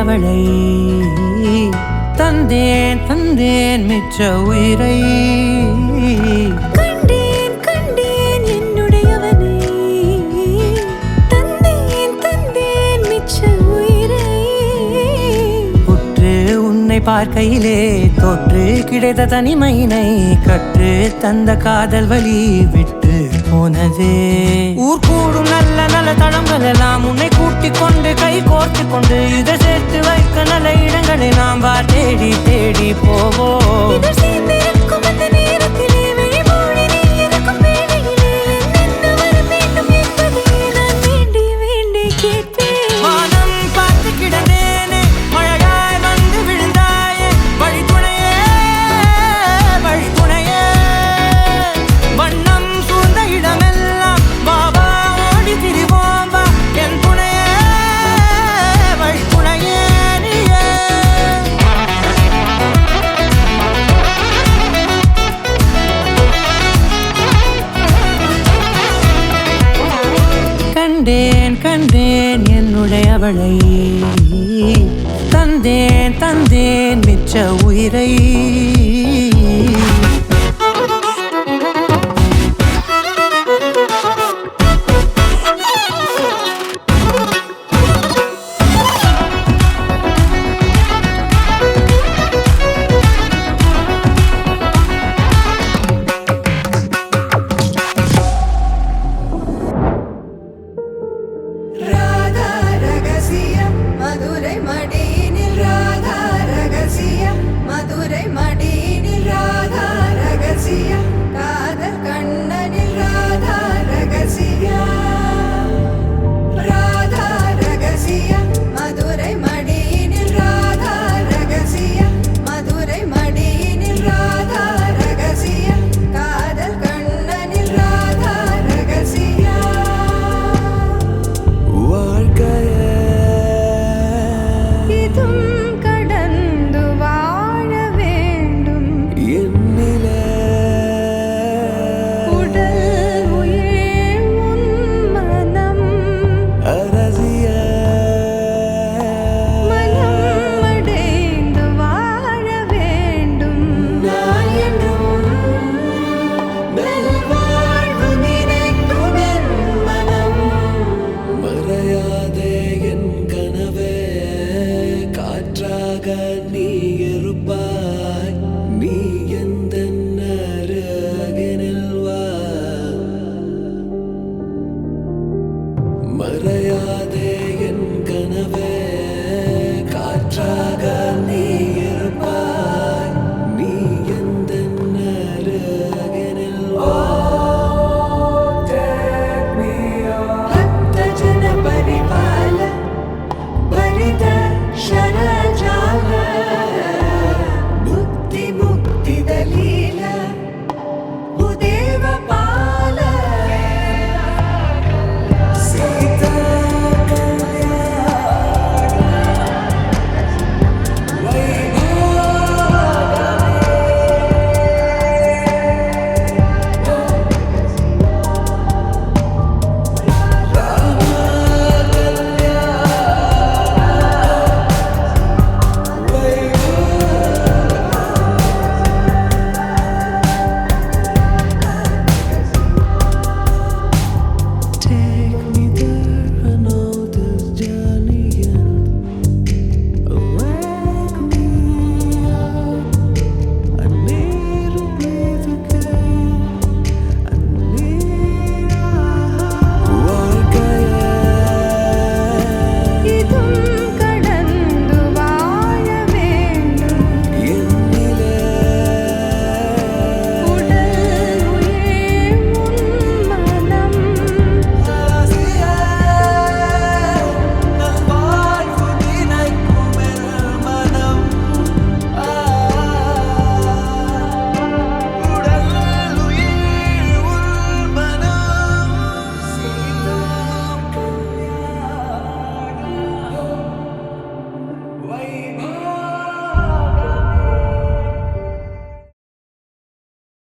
அவளை தந்தேன் தந்தேன் மிச்ச உயிரை கண்டேன் கண்டேன் என்னுடையவனை தந்தேன் தந்தேன் மிச்ச உயிரை உற்று உன்னை பார்க்கையிலே தொற்று கிடைத்த தனிமையினை கற்று தந்த காதல் வழி விட்டு போனதே ஊர் கூடும் நல்ல நல்ல தளங்கள் எல்லாம் உன்னை கூட்டிக் கொண்டு கை கோர்த்து கொண்டு இதை சேர்த்து வைக்க நல்ல இடங்களை நாம் தேடி தேடி போவோம் இதழ் சேர்ந்திருக்கும் அந்த நேரத்திலே விழிமூடி நீ இருக்கும் வேளையிலே என்ன வர வேண்டும் என்பதை நான் வேண்டி வேண்டி கேட்பேன் வானம் பார்த்து கிடந்தேனே மழையாய் வந்து விழுந்தாயே வழித்துணையே வழித்துணையே வண்ணம் சூழ்ந்த இடமெல்லாம் பாபா ஓடி திரிவோம் வா என் துணையே வழித்துணையே நீயே கண்டேன் கண்டேன் என்னுடையவளை தந்தேன் தந்தேன் மிச்ச உயிரை